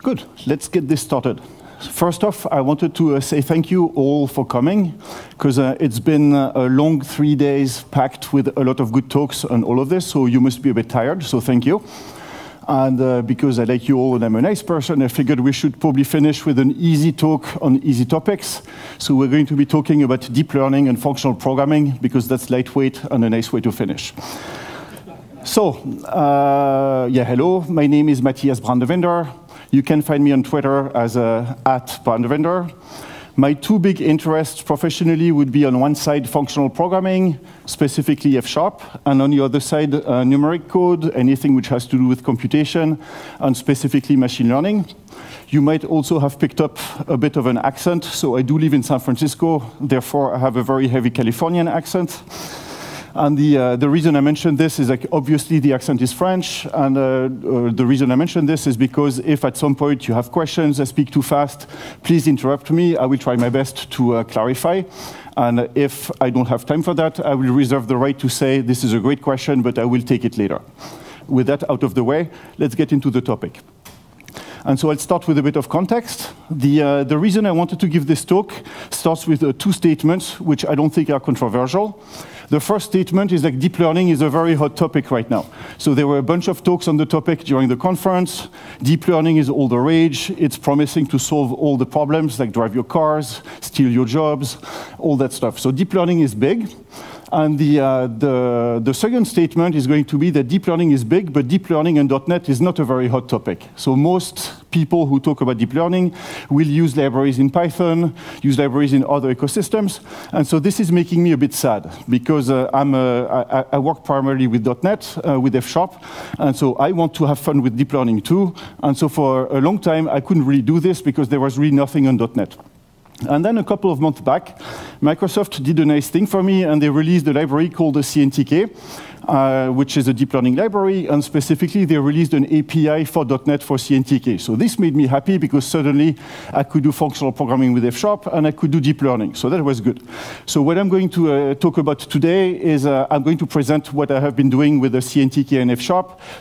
Good, let's get this started. First off, I wanted to say thank you all for coming, because it's been a long 3 days packed with a lot of good talks on all of this, so you must be a bit tired, so thank you. And because I like you all and I'm a nice person, I figured we should probably finish with an easy talk on easy topics. So we're going to be talking about deep learning and functional programming, because that's lightweight and a nice way to finish. So, hello, my name is Mathias Brandewinder. You can find me on Twitter as @Brandewinder. My two big interests professionally would be on one side functional programming, specifically F#, and on the other side numeric code, anything which has to do with computation, and specifically machine learning. You might also have picked up a bit of an accent, so I do live in San Francisco, therefore I have a very heavy Californian accent. And the reason I mentioned this is, like, obviously the accent is French, and the reason I mentioned this is because if at some point you have questions, I speak too fast, please interrupt me. I will try my best to clarify. And if I don't have time for that, I will reserve the right to say, this is a great question, but I will take it later. With that out of the way, let's get into the topic. And so I'll start with a bit of context. The reason I wanted to give this talk starts with two statements, which I don't think are controversial. The first statement is that deep learning is a very hot topic right now. So there were a bunch of talks on the topic during the conference. Deep learning is all the rage. It's promising to solve all the problems, like drive your cars, steal your jobs, all that stuff. So deep learning is big. And the second statement is going to be that deep learning is big, but deep learning and .NET is not a very hot topic. So most people who talk about deep learning will use libraries in Python, use libraries in other ecosystems. And so this is making me a bit sad, because I work primarily with .NET, with F#, and so I want to have fun with deep learning too. And so for a long time, I couldn't really do this because there was really nothing on .NET. And then a couple of months back, Microsoft did a nice thing for me, and they released a library called the CNTK, which is a deep learning library, and specifically they released an API for .NET for CNTK. So this made me happy, because suddenly I could do functional programming with F# and I could do deep learning. So that was good. So what I'm going to talk about today is I'm going to present what I have been doing with the CNTK and F#,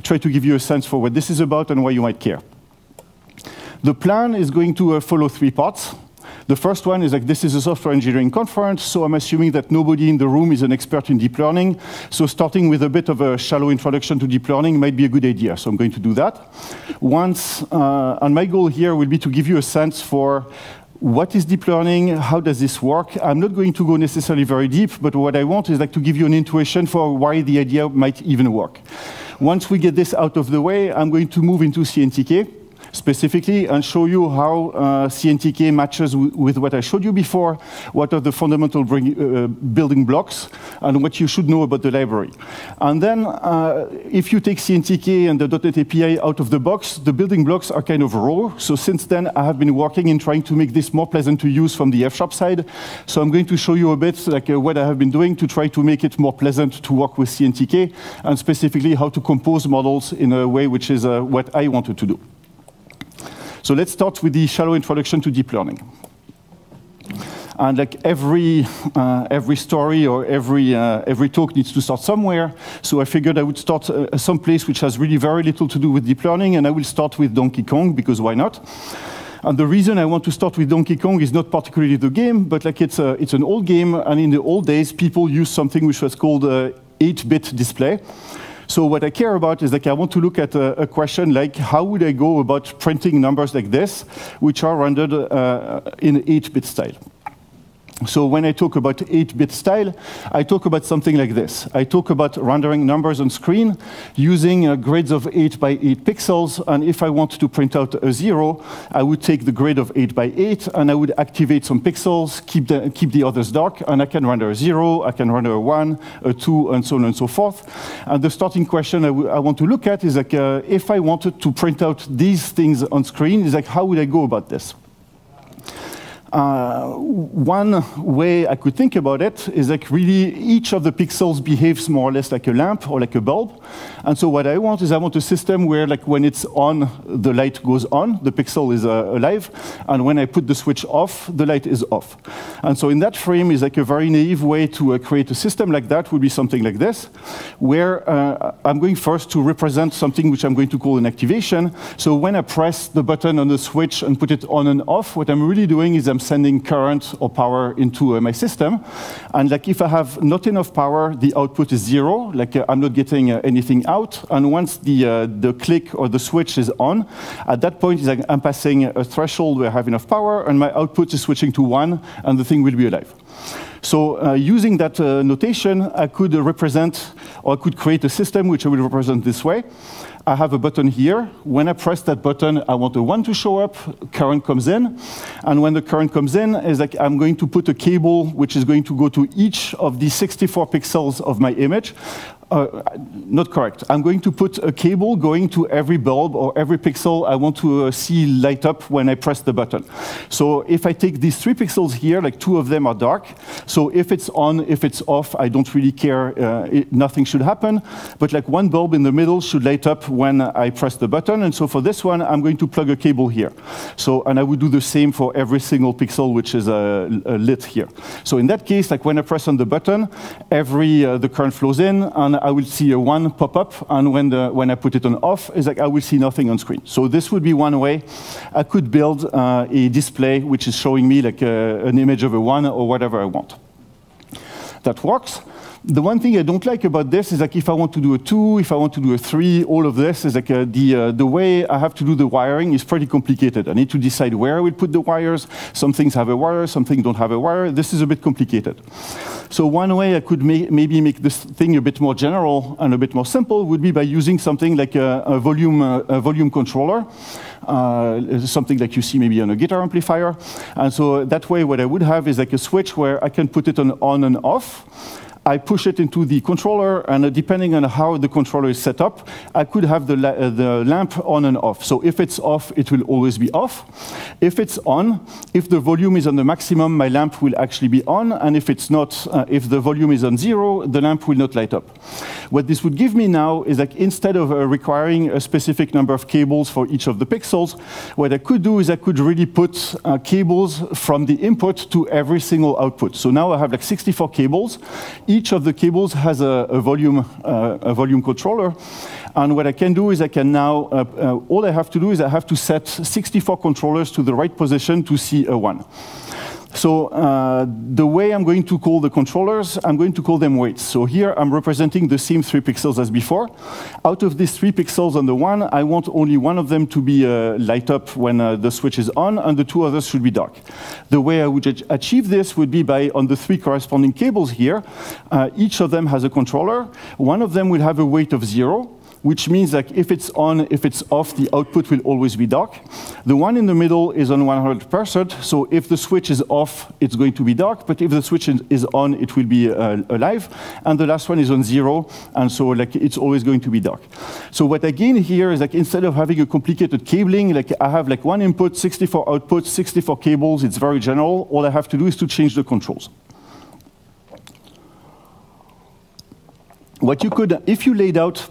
try to give you a sense for what this is about and why you might care. The plan is going to follow three parts. The first one is, like, this is a software engineering conference, so I'm assuming that nobody in the room is an expert in deep learning. So starting with a bit of a shallow introduction to deep learning might be a good idea. So I'm going to do that. And my goal here will be to give you a sense for what is deep learning, how does this work. I'm not going to go necessarily very deep, but what I want is, like, to give you an intuition for why the idea might even work. Once we get this out of the way, I'm going to move into CNTK specifically and show you how CNTK matches with what I showed you before, what are the fundamental building blocks, and what you should know about the library. And then if you take CNTK and the .NET API out of the box, the building blocks are kind of raw. So since then, I have been working in trying to make this more pleasant to use from the F# side. So I'm going to show you a bit, like, what I have been doing to try to make it more pleasant to work with CNTK, and specifically how to compose models in a way which is what I wanted to do. So let's start with the shallow introduction to deep learning. And like every story or every talk needs to start somewhere, so I figured I would start someplace which has really very little to do with deep learning, and I will start with Donkey Kong, because why not? And the reason I want to start with Donkey Kong is not particularly the game, but like it's an old game, and in the old days, people used something which was called 8-bit display. So what I care about is, like, I want to look at a question like, how would I go about printing numbers like this, which are rendered in 8-bit style? So when I talk about 8-bit style, I talk about something like this. I talk about rendering numbers on screen using grids of 8 by 8 pixels, and if I want to print out a 0, I would take the grid of 8 by 8, and I would activate some pixels, keep the others dark, and I can render a 0, I can render a 1, a 2, and so on and so forth. And the starting question I want to look at is, like, if I wanted to print out these things on screen, is like, how would I go about this? One way I could think about it is like really each of the pixels behaves more or less like a lamp or like a bulb. And so what I want is I want a system where like when it's on, the light goes on, the pixel is alive, and when I put the switch off, the light is off. And so in that frame is like a very naive way to create a system like that would be something like this, where I'm going first to represent something which I'm going to call an activation. So when I press the button on the switch and put it on and off, what I'm really doing is I'm sending current or power into my system. And like if I have not enough power, the output is 0, like I'm not getting anything out. And once the click or the switch is on, at that point is like I'm passing a threshold where I have enough power, and my output is switching to 1, and the thing will be alive. So using that notation, I could represent, or I could create a system which I will represent this way. I have a button here. When I press that button, I want a 1 to show up, current comes in. And when the current comes in, is like I'm going to put a cable which is going to go to each of the 64 pixels of my image. Not correct. I'm going to put a cable going to every bulb or every pixel I want to see light up when I press the button. So if I take these 3 pixels here, like 2 of them are dark. So if it's on, if it's off, I don't really care. Nothing should happen. But like 1 bulb in the middle should light up when I press the button. And so for this one, I'm going to plug a cable here. So, and I would do the same for every single pixel which is lit here. So in that case, like when I press on the button, the current flows in, and I will see a 1 pop up, and when I put it on off, is like I will see nothing on screen. So this would be one way I could build a display which is showing me like an image of a 1 or whatever I want. That works. The one thing I don't like about this is like if I want to do a 2, if I want to do a 3, all of this is like the way I have to do the wiring is pretty complicated. I need to decide where I will put the wires. Some things have a wire, some things don't have a wire. This is a bit complicated. So one way I could maybe make this thing a bit more general and a bit more simple would be by using something like a volume controller. Something like you see maybe on a guitar amplifier. And so that way what I would have is like a switch where I can put it on and off. I push it into the controller, and depending on how the controller is set up, I could have the lamp on and off. So if it's off, it will always be off. If it's on, if the volume is on the maximum, my lamp will actually be on, and if it's not, if the volume is on 0, the lamp will not light up. What this would give me now is like instead of requiring a specific number of cables for each of the pixels, what I could do is I could really put cables from the input to every single output. So now I have like 64 cables. Each of the cables has a volume controller. And what I can do is I can now, all I have to do is I have to set 64 controllers to the right position to see a 1. So the way I'm going to call the controllers, I'm going to call them weights. So here I'm representing the same 3 pixels as before. Out of these 3 pixels on the 1, I want only one of them to be light up when the switch is on, and the 2 others should be dark. The way I would achieve this would be by, on the 3 corresponding cables here, each of them has a controller. One of them will have a weight of 0. Which means like if it's on, if it's off, the output will always be dark. The one in the middle is on 100%, so if the switch is off, it's going to be dark, but if the switch is on, it will be alive. And the last one is on 0, and so like it's always going to be dark. So what I gain here is like instead of having a complicated cabling, like I have like 1 input, 64 outputs, 64 cables, it's very general. All I have to do is to change the controls. What you could, if you laid out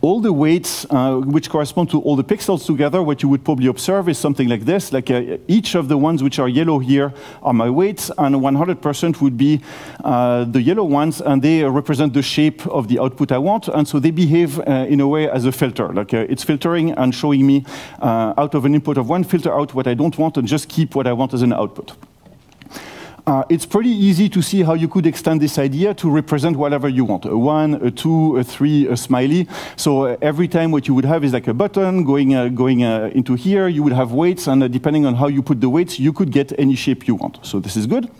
all the weights which correspond to all the pixels together, what you would probably observe is something like this. Like each of the ones which are yellow here are my weights, and 100% would be the yellow ones, and they represent the shape of the output I want, and so they behave in a way as a filter. Like it's filtering and showing me out of an input of 1, filter out what I don't want and just keep what I want as an output. It's pretty easy to see how you could extend this idea to represent whatever you want. A 1, a 2, a 3, a smiley. So every time what you would have is like a button going into here. You would have weights, and depending on how you put the weights, you could get any shape you want. So this is good.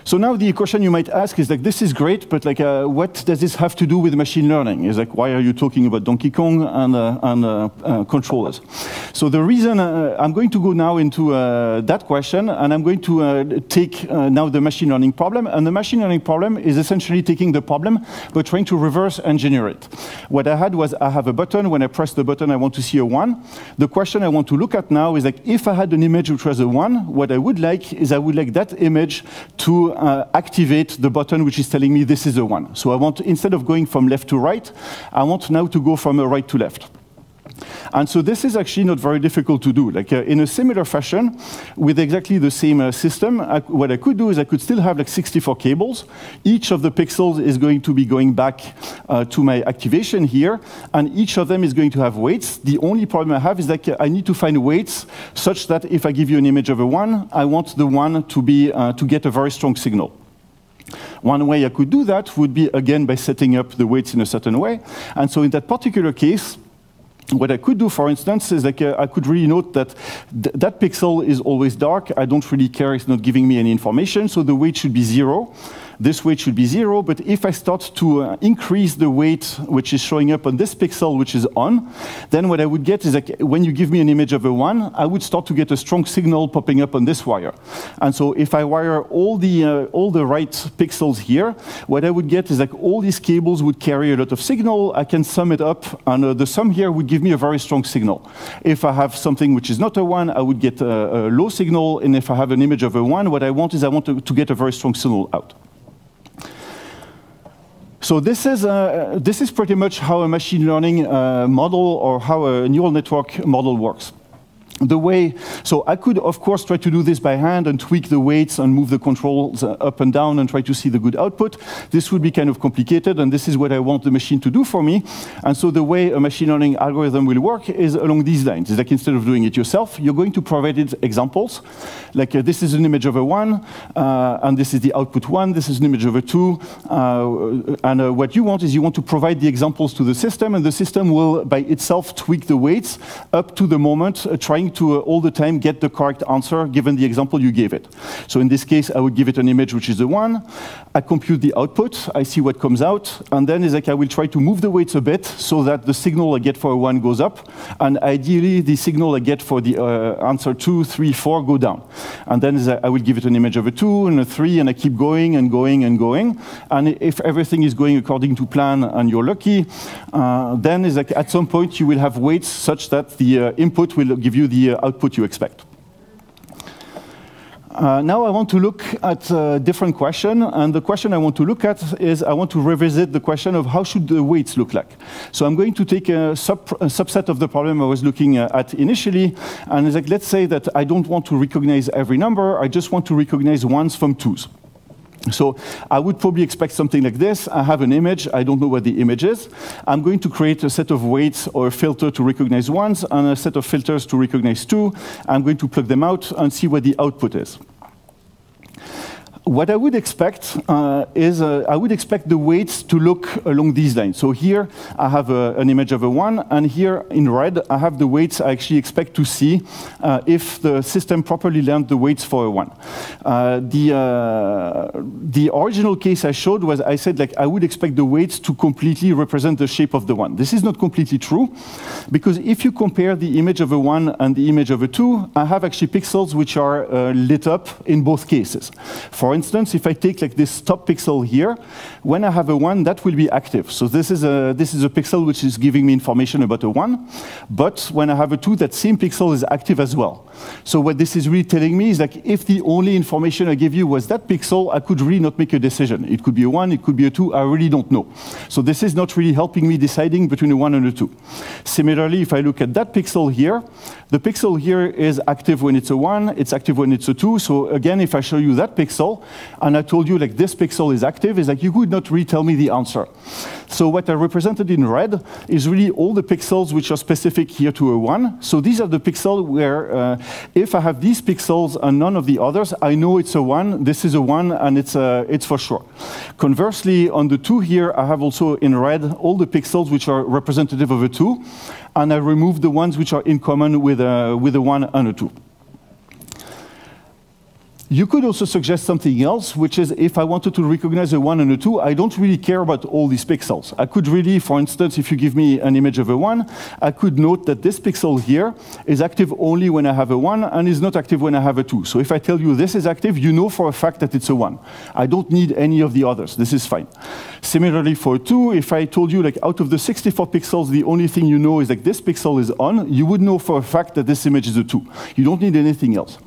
So now the question you might ask is like, this is great, but like, what does this have to do with machine learning? Is like, why are you talking about Donkey Kong and controllers? So the reason I'm going to go now into that question, and I'm going to take now the machine learning problem. And the machine learning problem is essentially taking the problem, but trying to reverse engineer it. What I had was, I have a button. When I press the button, I want to see a 1. The question I want to look at now is like, if I had an image which was a 1, what I would like is I would like that image to activate the button which is telling me this is a 1. So I want, instead of going from left to right, I want now to go from right to left. And so this is actually not very difficult to do. Like in a similar fashion, with exactly the same system, what I could do is I could still have like 64 cables. Each of the pixels is going to be going back to my activation here, and each of them is going to have weights. The only problem I have is that I need to find weights such that if I give you an image of a 1, I want the 1 to be to get a very strong signal. One way I could do that would be, again, by setting up the weights in a certain way. And so in that particular case, what I could do, for instance, is like I could really note that that pixel is always dark. I don't really care. It's not giving me any information. So the weight should be 0. This weight should be 0. But if I start to increase the weight which is showing up on this pixel, which is on, then what I would get is like when you give me an image of a 1, I would start to get a strong signal popping up on this wire. And so if I wire all the right pixels here, what I would get is like all these cables would carry a lot of signal. I can sum it up, and the sum here would give me a very strong signal. If I have something which is not a 1, I would get a low signal. And if I have an image of a 1, what I want is I want to get a very strong signal out. So this is pretty much how a machine learning model or how a neural network model works. So I could, of course, try to do this by hand and tweak the weights and move the controls up and down and try to see the good output. This would be kind of complicated, and this is what I want the machine to do for me. And so the way a machine learning algorithm will work is along these lines. It's like instead of doing it yourself, you're going to provide it examples. Like this is an image of a 1, and this is the output 1. This is an image of a 2. And what you want is you want to provide the examples to the system, and the system will, by itself, tweak the weights up to the moment, trying to all the time get the correct answer given the example you gave it. So in this case, I would give it an image which is a 1. I compute the output. I see what comes out. And then it's like I will try to move the weights a bit so that the signal I get for a 1 goes up. And ideally, the signal I get for the answer 2, 3, 4 go down. And then I will give it an image of a 2 and a 3, and I keep going and going and going. And if everything is going according to plan and you're lucky, then it's like at some point you will have weights such that the input will give you the output you expect. Now I want to look at a different question, and the question I want to look at is I want to revisit the question of how should the weights look like. So I'm going to take a subset of the problem I was looking at initially, and it's like, let's say that I don't want to recognize every number, I just want to recognize 1s from 2s. So I would probably expect something like this. I have an image. I don't know what the image is. I'm going to create a set of weights or a filter to recognize 1s and a set of filters to recognize 2. I'm going to plug them out and see what the output is. What I would expect is I would expect the weights to look along these lines. So here I have an image of a 1, and here in red I have the weights I actually expect to see if the system properly learned the weights for a 1. The original case I showed was I said like I would expect the weights to completely represent the shape of the 1. This is not completely true, because if you compare the image of a 1 and the image of a 2, I have actually pixels which are lit up in both cases. For instance, if I take like this top pixel here, when I have a 1, that will be active. So this is a pixel which is giving me information about a 1. But when I have a 2, that same pixel is active as well. So what this is really telling me is like if the only information I gave you was that pixel, I could really not make a decision. It could be a 1, it could be a 2, I really don't know. So this is not really helping me deciding between a 1 and a 2. Similarly, if I look at that pixel here, the pixel here is active when it's a 1, it's active when it's a 2. So again, if I show you that pixel, and I told you like this pixel is active, is like you could not really tell me the answer. So what I represented in red is really all the pixels which are specific here to a 1. So these are the pixels where if I have these pixels and none of the others, I know it's a 1, this is a 1, and it's for sure. Conversely, on the 2 here, I have also in red all the pixels which are representative of a 2, and I remove the ones which are in common with a 1 and a 2. You could also suggest something else, which is if I wanted to recognize a 1 and a 2, I don't really care about all these pixels. I could really, for instance, if you give me an image of a 1, I could note that this pixel here is active only when I have a 1 and is not active when I have a 2. So if I tell you this is active, you know for a fact that it's a 1. I don't need any of the others. This is fine. Similarly for a 2, if I told you like out of the 64 pixels, the only thing you know is like this pixel is on, you would know for a fact that this image is a 2. You don't need anything else.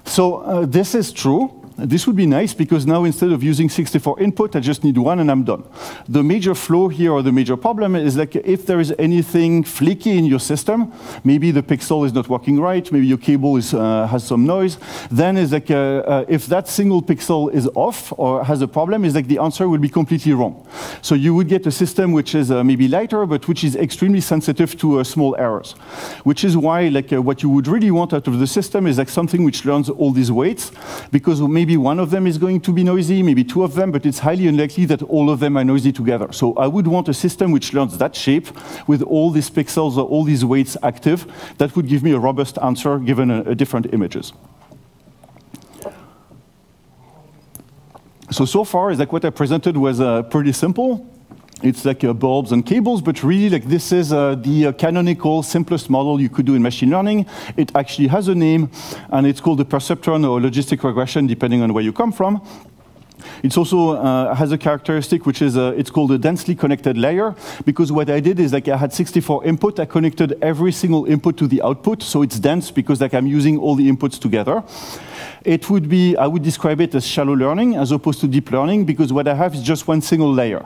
So this is true. This would be nice because now instead of using 64 input, I just need 1 and I'm done. The major flaw here or the major problem is like if there is anything flaky in your system, maybe the pixel is not working right, maybe your cable is, has some noise, then is like if that single pixel is off or has a problem, is like the answer will be completely wrong. So you would get a system which is maybe lighter, but which is extremely sensitive to small errors. Which is why like what you would really want out of the system is like something which learns all these weights, because maybe one of them is going to be noisy, maybe 2 of them, but it's highly unlikely that all of them are noisy together. So I would want a system which learns that shape with all these pixels or all these weights active. That would give me a robust answer given different images. So far, is like what I presented was pretty simple. It's like bulbs and cables, but really like this is the canonical simplest model you could do in machine learning. It actually has a name, and it's called the perceptron or logistic regression, depending on where you come from. It also has a characteristic which is it's called a densely connected layer, because what I did is like I had 64 input, I connected every single input to the output, so it's dense because like I'm using all the inputs together. It would be, I would describe it as shallow learning as opposed to deep learning, because what I have is just one single layer.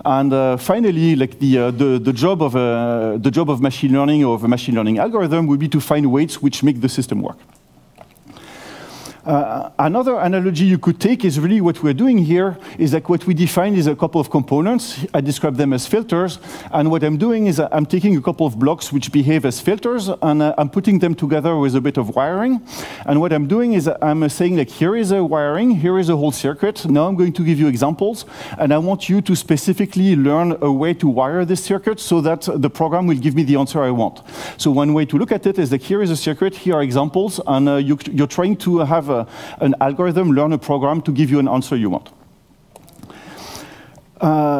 And finally, like the job of machine learning or of a machine learning algorithm would be to find weights which make the system work. Another analogy you could take is really what we're doing here is like what we define is a couple of components. I describe them as filters, and what I'm doing is I'm taking a couple of blocks which behave as filters, and I'm putting them together with a bit of wiring. And what I'm doing is I'm saying like here is a wiring, here is a whole circuit. Now I'm going to give you examples, and I want you to specifically learn a way to wire this circuit so that the program will give me the answer I want. So one way to look at it is like here is a circuit, here are examples, and you're trying to have an algorithm learn a program to give you an answer you want.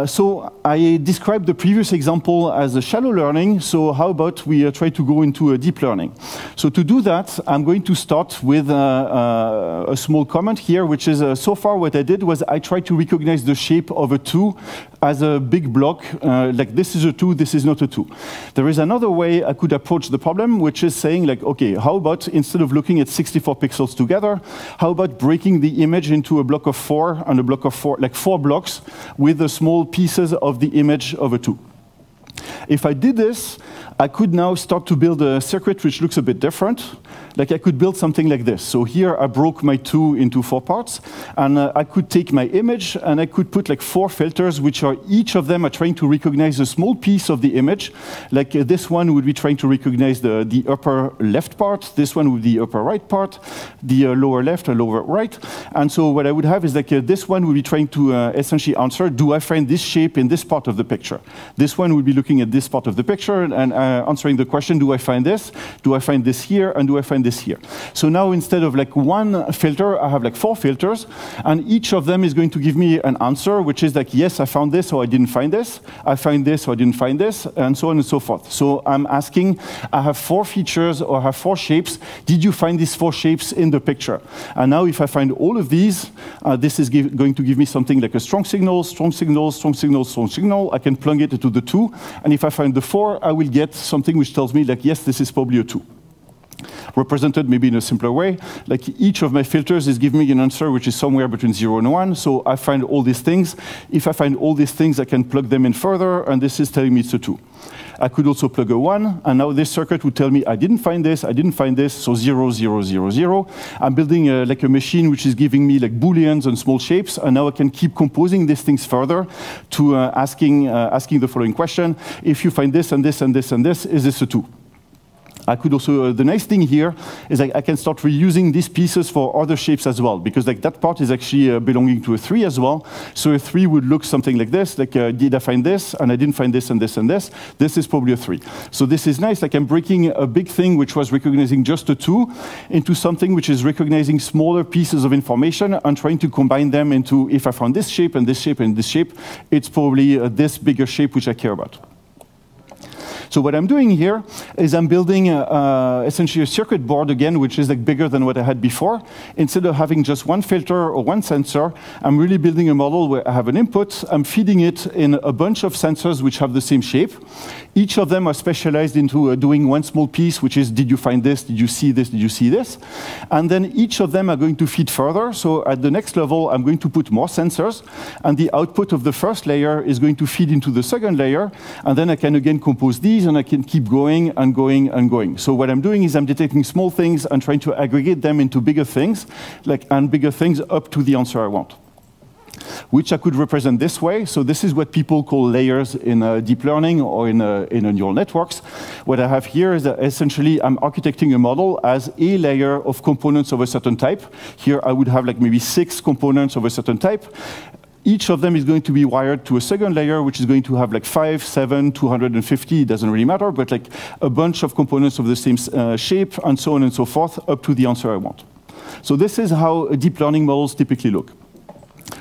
So I described the previous example as a shallow learning, so how about we try to go into a deep learning? So to do that, I'm going to start with a small comment here, which is so far what I did was I tried to recognize the shape of a 2 as a big block, like this is a 2, this is not a 2. There is another way I could approach the problem, which is saying like, okay, how about instead of looking at 64 pixels together, how about breaking the image into a block of 4 and a block of 4, like 4 blocks with the small pieces of the image of a 2. If I did this, I could now start to build a circuit which looks a bit different. Like I could build something like this. So here I broke my 2 into 4 parts, and I could take my image and I could put like 4 filters, which are each of them are trying to recognize a small piece of the image. Like this one would be trying to recognize the upper left part, this one would be the upper right part, the lower left and lower right. And so what I would have is like this one would be trying to essentially answer, do I find this shape in this part of the picture? This one would be looking at this part of the picture and answering the question, do I find this? Do I find this here? And do I find this here? So now instead of like 1 filter, I have like 4 filters, and each of them is going to give me an answer, which is like, yes, I found this or I didn't find this. I find this or I didn't find this, and so on and so forth. So I'm asking, I have 4 features or I have 4 shapes. Did you find these 4 shapes in the picture? And now if I find all of these, this is going to give me something like a strong signal, strong signal, strong signal, strong signal. I can plug it into the 2, and if I find the 4, I will get something which tells me like, yes, this is probably a 2. Represented maybe in a simpler way, like each of my filters is giving me an answer which is somewhere between 0 and 1, so I find all these things. If I find all these things, I can plug them in further, and this is telling me it's a 2. I could also plug a 1, and now this circuit would tell me I didn't find this, so 0, 0, 0, 0. I'm building like a machine which is giving me like booleans and small shapes, and now I can keep composing these things further to asking the following question. If you find this and this and this and this, is this a 2? I could also, the nice thing here is I can start reusing these pieces for other shapes as well, because like that part is actually belonging to a 3 as well. So a 3 would look something like this, like did I find this, and I didn't find this and this and this. This is probably a 3. So this is nice, like I'm breaking a big thing which was recognizing just a 2 into something which is recognizing smaller pieces of information and trying to combine them into, if I found this shape and this shape and this shape, it's probably this bigger shape which I care about. So what I'm doing here is I'm building essentially a circuit board again, which is like bigger than what I had before. Instead of having just one filter or one sensor, I'm really building a model where I have an input, I'm feeding it in a bunch of sensors which have the same shape. Each of them are specialized into doing one small piece, which is, did you find this? Did you see this? Did you see this? And then each of them are going to feed further. So at the next level, I'm going to put more sensors, and the output of the first layer is going to feed into the second layer, and then I can again compose these, and I can keep going and going and going. So what I'm doing is I'm detecting small things and trying to aggregate them into bigger things, and bigger things up to the answer I want, which I could represent this way. So this is what people call layers in deep learning or in neural networks. What I have here is that essentially I'm architecting a model as a layer of components of a certain type. Here I would have like maybe 6 components of a certain type. Each of them is going to be wired to a second layer, which is going to have like 5, 7, 250, it doesn't really matter, but like a bunch of components of the same shape and so on and so forth up to the answer I want. So this is how deep learning models typically look.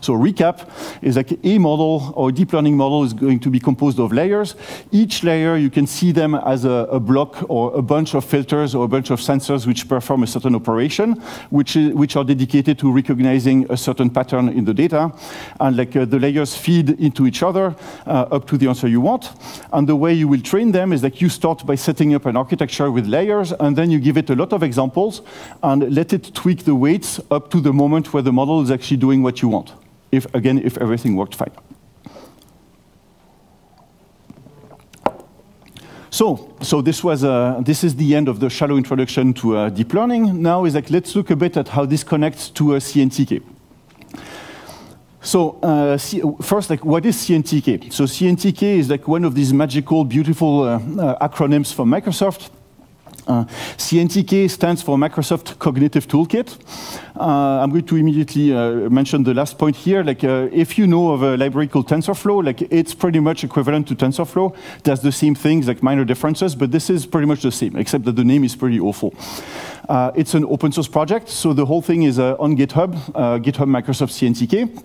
So recap is like a model or a deep learning model is going to be composed of layers. Each layer, you can see them as a block or a bunch of filters or a bunch of sensors which perform a certain operation, which are dedicated to recognizing a certain pattern in the data. And like the layers feed into each other up to the answer you want. And the way you will train them is that you start by setting up an architecture with layers, and then you give it a lot of examples and let it tweak the weights up to the moment where the model is actually doing what you want. If everything worked fine. So this is the end of the shallow introduction to deep learning. Now is like, let's look a bit at how this connects to a CNTK. So first, like, what is CNTK? So CNTK is like one of these magical, beautiful acronyms from Microsoft. CNTK stands for Microsoft Cognitive Toolkit. I'm going to immediately mention the last point here. Like, if you know of a library called TensorFlow, like it's pretty much equivalent to TensorFlow. It does the same things, like minor differences, but this is pretty much the same, except that the name is pretty awful. It's an open source project, so the whole thing is on GitHub, GitHub Microsoft CNTK.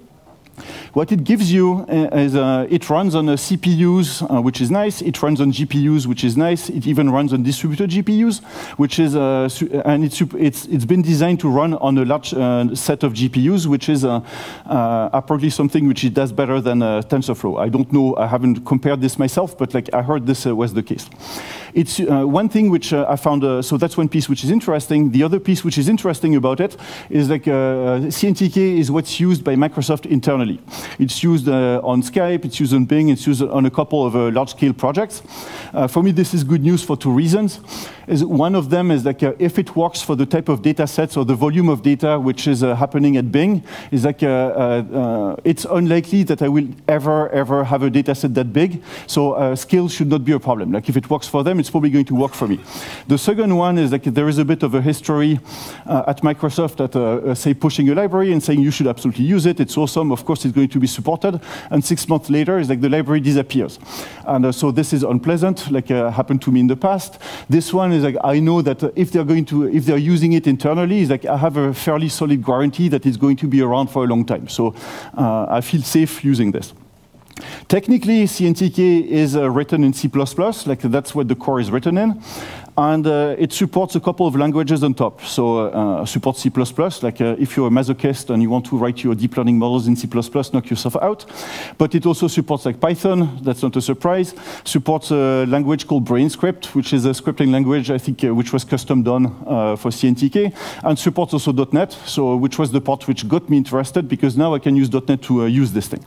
What it gives you is it runs on CPUs, which is nice. It runs on GPUs, which is nice. It even runs on distributed GPUs, which is and it's been designed to run on a large set of GPUs, which is apparently something which it does better than TensorFlow. I don't know. I haven't compared this myself, but like I heard this was the case. It's one thing which I found. So that's one piece which is interesting. The other piece which is interesting about it is like CNTK is what's used by Microsoft internally. It's used on Skype, it's used on Bing, it's used on a couple of large-scale projects. For me, this is good news for 2 reasons. One of them is like if it works for the type of data sets or the volume of data which is happening at Bing, is like it's unlikely that I will ever have a data set that big. So scale should not be a problem. Like if it works for them, it's probably going to work for me. The second one is like there is a bit of a history at Microsoft at say pushing a library and saying you should absolutely use it. It's awesome. Of course, it's going to be supported. And 6 months later, it's like the library disappears. And so this is unpleasant, like happened to me in the past. This one is like I know that if they're using it internally, it's like I have a fairly solid guarantee that it's going to be around for a long time. So I feel safe using this. Technically, CNTK is written in C++, like that's what the core is written in. And it supports a couple of languages on top. So supports C++, like if you're a masochist and you want to write your deep learning models in C++, knock yourself out. But it also supports like Python, that's not a surprise. Supports a language called BrainScript, which is a scripting language, I think, which was custom done for CNTK. And supports also .NET, so which was the part which got me interested, because now I can use .NET to use this thing.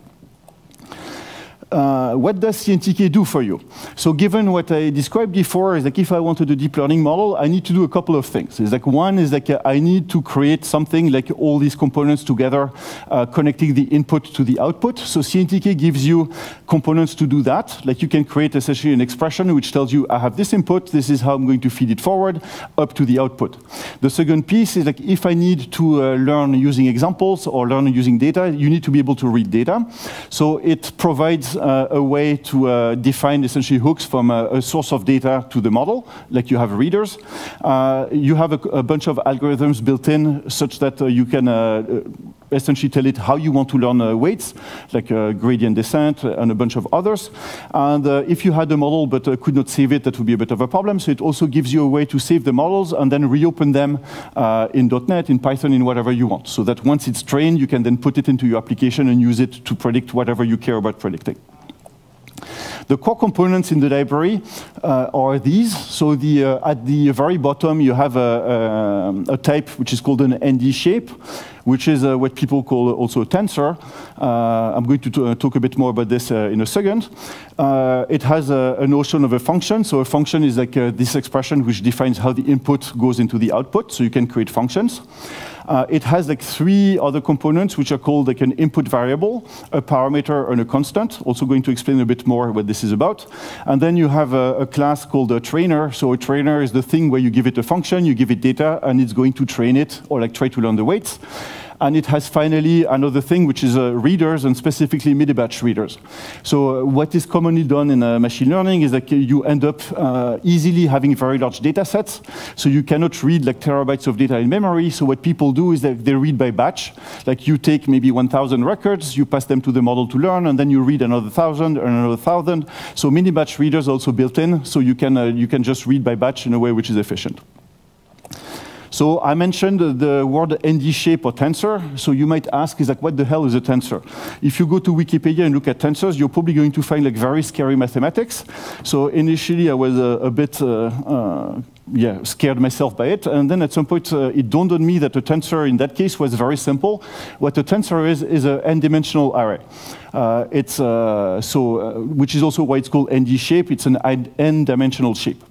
what does CNTK do for you? So given what I described before, is like if I wanted a deep learning model, I need to do a couple of things. It's like one is like I need to create something like all these components together, connecting the input to the output. So CNTK gives you components to do that. Like you can create essentially an expression which tells you I have this input, this is how I'm going to feed it forward up to the output. The second piece is like if I need to learn using examples or learn using data, you need to be able to read data. So it provides a way to define essentially hooks from a source of data to the model, like you have readers. You have a bunch of algorithms built in such that you can essentially tell it how you want to learn weights, like gradient descent and a bunch of others. And if you had a model but could not save it, that would be a bit of a problem. So it also gives you a way to save the models and then reopen them in .NET, in Python, in whatever you want. So that once it's trained, you can then put it into your application and use it to predict whatever you care about predicting. The core components in the library are these. So at the very bottom, you have a type which is called an ND shape, which is what people call also a tensor. I'm going to talk a bit more about this in a second. It has a notion of a function. So a function is like this expression which defines how the input goes into the output. So you can create functions. It has like three other components which are called like an input variable, a parameter, and a constant. Also going to explain a bit more what this is about. And then you have a class called a trainer. So a trainer is the thing where you give it a function, you give it data, and it's going to train it or like try to learn the weights. And it has finally another thing, which is readers, and specifically midi-batch readers. So what is commonly done in machine learning is that you end up easily having very large data sets. So you cannot read like terabytes of data in memory. So what people do is that they read by batch. Like you take maybe 1,000 records, you pass them to the model to learn, and then you read another 1,000 and another 1,000. So mini-batch readers also built in, so you can just read by batch in a way which is efficient. So I mentioned the word ND shape or tensor. So you might ask, is like, what the hell is a tensor? If you go to Wikipedia and look at tensors, you're probably going to find like very scary mathematics. So initially I was a bit scared myself by it. And then at some point it dawned on me that a tensor in that case was very simple. What a tensor is an n-dimensional array. Which is also why it's called ND shape. It's an n-dimensional shape.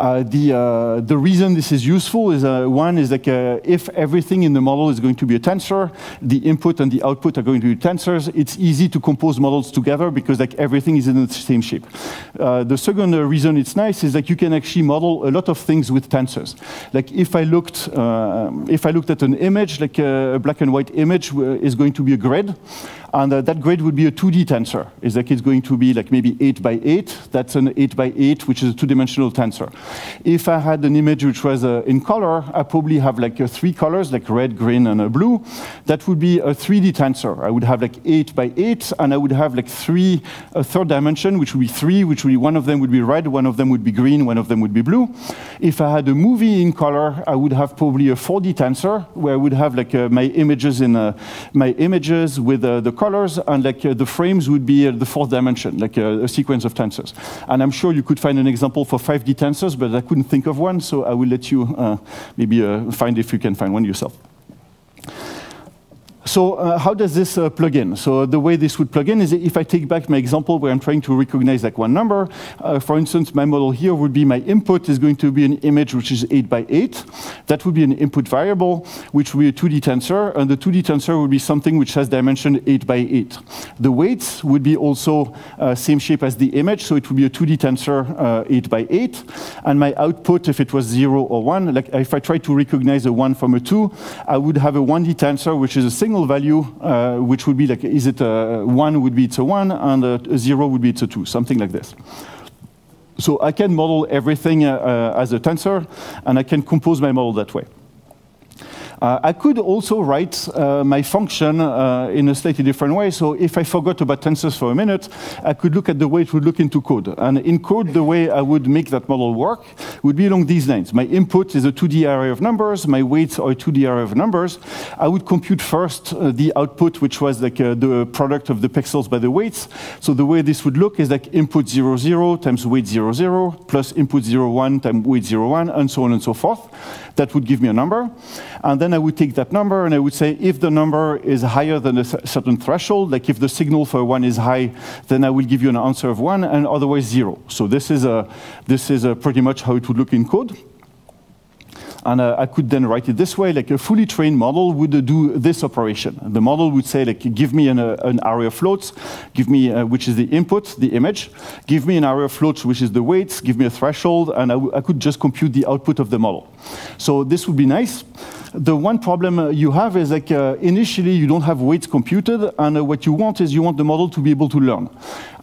The reason this is useful is one is like if everything in the model is going to be a tensor, the input and the output are going to be tensors. It's easy to compose models together because like everything is in the same shape. The second reason it's nice is that you can actually model a lot of things with tensors. Like if I looked at an image, like a black and white image is going to be a grid. And that grid would be a 2D tensor. It's like it's going to be like maybe 8 by 8. That's an 8 by 8, which is a two-dimensional tensor. If I had an image which was in color, I probably have like 3 colors, like red, green, and blue. That would be a 3D tensor. I would have like 8 by 8, and I would have like a third dimension, which would be 3, which would be one of them would be red, one of them would be green, one of them would be blue. If I had a movie in color, I would have probably a 4D tensor, where I would have like my images with the colors, and like the frames would be the fourth dimension, like a sequence of tensors. And I'm sure you could find an example for 5D tensors, but I couldn't think of one, so I will let you maybe find if you can find one yourself. So how does this plug in? So the way this would plug in is if I take back my example where I'm trying to recognize like one number, for instance, my model here would be my input is going to be an image which is 8 by 8. That would be an input variable, which would be a 2D tensor, and the 2D tensor would be something which has dimension 8 by 8. The weights would be also same shape as the image, so it would be a 2D tensor 8 by 8. And my output, if it was 0 or 1, like if I try to recognize a 1 from a 2, I would have a 1D tensor, which is a single value, which would be like, is it a 1 would be it's a 1, and a 0 would be it's a 2, something like this. So I can model everything as a tensor, and I can compose my model that way. I could also write my function in a slightly different way. So if I forgot about tensors for a minute, I could look at the way it would look into code. And in code, the way I would make that model work would be along these lines. My input is a 2D array of numbers. My weights are a 2D array of numbers. I would compute first the output, which was like the product of the pixels by the weights. So the way this would look is like input 0, 0 times weight 0, 0, plus input 0, 1 times weight 0, 1, and so on and so forth. That would give me a number. And then then I would take that number and I would say if the number is higher than a certain threshold, like if the signal for 1 is high, then I will give you an answer of 1 and otherwise 0. So this is pretty much how it would look in code. And I could then write it this way, like a fully trained model would do this operation. The model would say, like, give me an array of floats, give me, which is the input, the image, give me an array of floats, which is the weights, give me a threshold, and I could just compute the output of the model. So this would be nice. The one problem you have is like initially you don't have weights computed, and what you want is you want the model to be able to learn.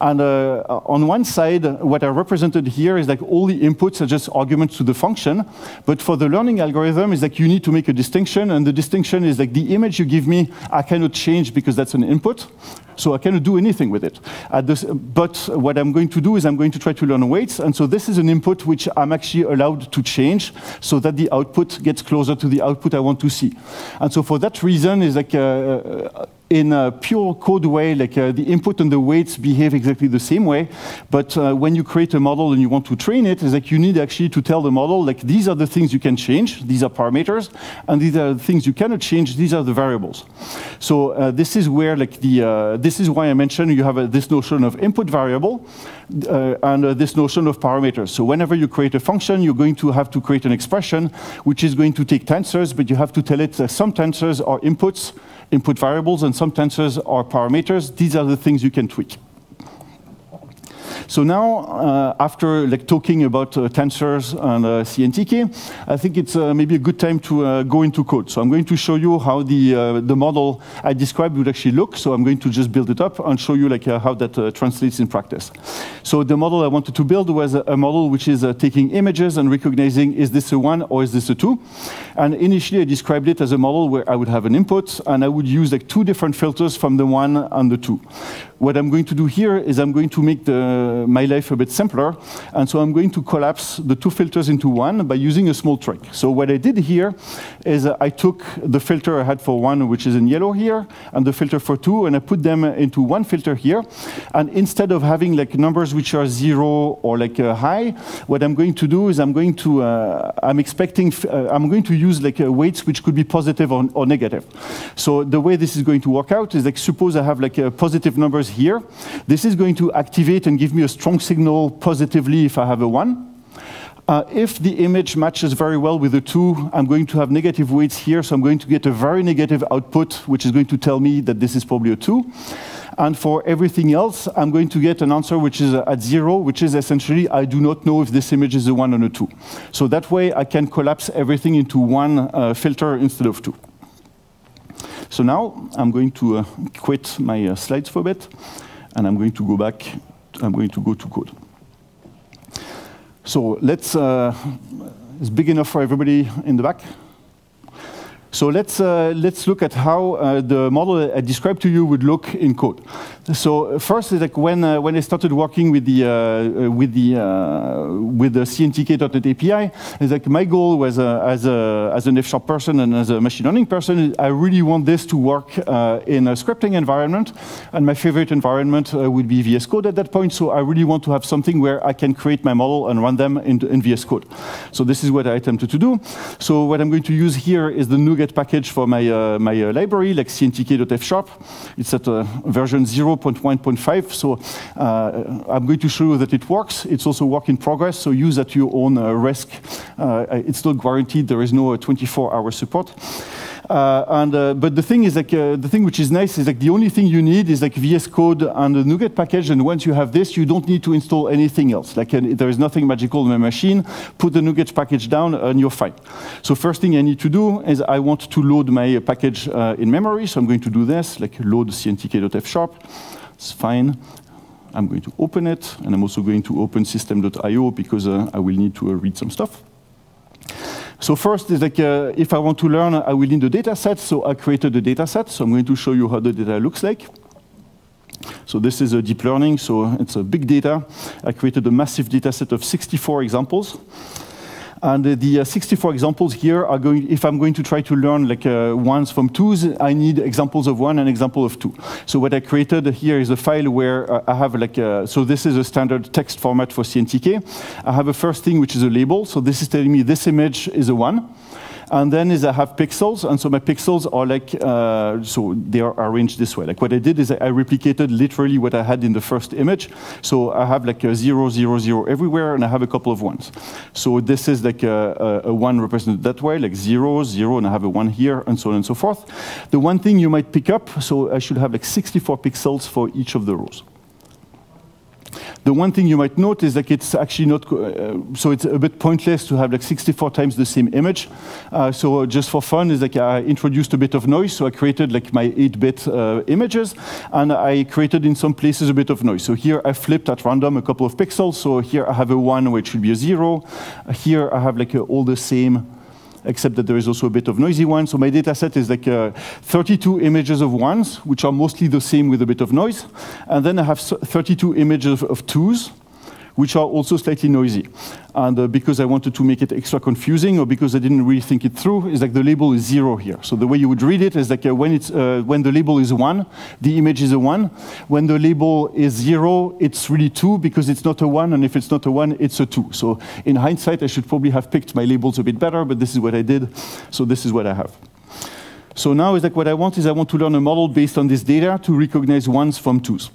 And on one side, what I represented here is like all the inputs are just arguments to the function, but for the learning algorithm is like you need to make a distinction, and the distinction is like the image you give me, I cannot change because that's an input. So I cannot do anything with it. But what I'm going to do is I'm going to try to learn weights, and so this is an input which I'm actually allowed to change so that the output gets closer to the output I want to see. And so for that reason is like in a pure code way, like the input and the weights behave exactly the same way, but when you create a model and you want to train it, is like you need actually to tell the model, like these are the things you can change, these are parameters, and these are the things you cannot change, these are the variables. So this is where like this is why I mentioned you have this notion of input variable and this notion of parameters. So whenever you create a function, you're going to have to create an expression which is going to take tensors, but you have to tell it that some tensors are inputs, input variables, and some tensors are parameters. These are the things you can tweak. So now, after like talking about tensors and CNTK, I think it's maybe a good time to go into code. So I'm going to show you how the model I described would actually look. So I'm going to just build it up and show you like how that translates in practice. So the model I wanted to build was a model which is taking images and recognizing is this a 1 or is this a 2. And initially I described it as a model where I would have an input and I would use like 2 different filters from the 1 and the 2. What I'm going to do here is I'm going to make my life a bit simpler, and so I'm going to collapse the 2 filters into 1 by using a small trick. So what I did here is I took the filter I had for 1, which is in yellow here, and the filter for 2, and I put them into 1 filter here. And instead of having like numbers which are 0 or like high, what I'm going to do is I'm going to use like weights which could be positive or negative. So the way this is going to work out is like suppose I have like positive numbers here. This is going to activate and give me a strong signal positively if I have a 1. If the image matches very well with a 2, I'm going to have negative weights here, so I'm going to get a very negative output, which is going to tell me that this is probably a 2. And for everything else, I'm going to get an answer which is at 0, which is essentially I do not know if this image is a 1 or a 2. So that way I can collapse everything into 1 filter instead of 2. So now I'm going to quit my slides for a bit, and I'm going to go back. I'm going to go to code. So let's, it's big enough for everybody in the back. So let's look at how the model I described to you would look in code. So first is like when I started working with the CNTK.NET API, is like my goal was as an F# person and as a machine learning person, I really want this to work in a scripting environment, and my favorite environment would be VS Code at that point. So I really want to have something where I can create my model and run them in VS Code. So this is what I attempted to do. So what I'm going to use here is the NuGet package for my library, like CNTK.F#. It's at version 0.1.5. So I'm going to show you that it works. It's also work in progress, so use at your own risk. It's not guaranteed. There is no 24-hour support. But the thing is, like, the thing which is nice is like the only thing you need is like VS Code and the NuGet package, and once you have this, you don't need to install anything else. Like there is nothing magical in my machine. Put the NuGet package down, and you're fine. So first thing I need to do is I want to load my package in memory. So I'm going to do this, like load CNTK.F#. It's fine. I'm going to open it, and I'm also going to open system.io because I will need to read some stuff. So first is like, if I want to learn, I will need a data set. So I created a data set. So I'm going to show you how the data looks like. So this is a deep learning. So it's a big data. I created a massive data set of 64 examples. And the 64 examples here are going, if I'm going to try to learn like ones from twos, I need examples of 1 and example of 2. So what I created here is a file where I have like, so this is a standard text format for CNTK. I have a first thing which is a label. So this is telling me this image is a 1. And then is I have pixels, and so my pixels are like, so they are arranged this way. Like what I did is I replicated literally what I had in the first image. So I have like a 0, 0, 0 everywhere, and I have a couple of ones. So this is like a 1 represented that way, like 0, 0, and I have a 1 here, and so on and so forth. The one thing you might pick up, so I should have like 64 pixels for each of the rows. The one thing you might note is that it's actually not, so it's a bit pointless to have like 64 times the same image. So just for fun is like I introduced a bit of noise. So I created like my 8-bit images, and I created in some places a bit of noise. So here I flipped at random a couple of pixels. So here I have a 1 where it should be a 0. Here I have like all the same, except that there is also a bit of noisy one. So my data set is like 32 images of 1s, which are mostly the same with a bit of noise. And then I have 32 images of 2s, which are also slightly noisy. And because I wanted to make it extra confusing, or because I didn't really think it through, is like the label is 0 here. So the way you would read it is like when the label is 1, the image is a 1. When the label is 0, it's really 2 because it's not a 1, and if it's not a 1, it's a 2. So in hindsight, I should probably have picked my labels a bit better, but this is what I did. So this is what I have. So now is like what I want to learn a model based on this data to recognize 1s from 2s.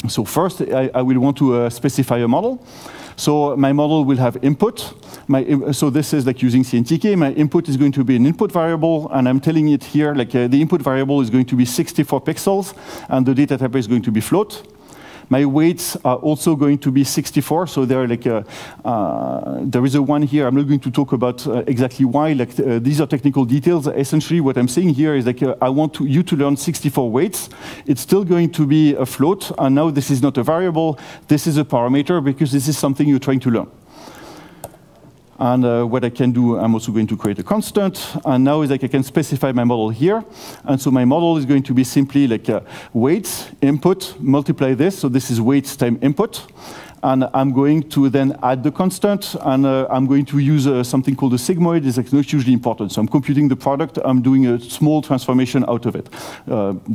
So first, I will want to specify a model. So my model will have input. So this is like using CNTK. My input is going to be an input variable, and I'm telling it here, like the input variable is going to be 64 pixels, and the data type is going to be float. My weights are also going to be 64, so there are like there is a 1 here. I'm not going to talk about exactly why. Like these are technical details. Essentially, what I'm saying here is like I want you to learn 64 weights. It's still going to be a float, and now this is not a variable. This is a parameter because this is something you're trying to learn. And what I can do, I'm also going to create a constant. And now is like I can specify my model here. And so my model is going to be simply like weights, input, multiply this. So this is weights times input. And I'm going to then add the constant. And I'm going to use something called a sigmoid. It's like not hugely important. So I'm computing the product. I'm doing a small transformation out of it.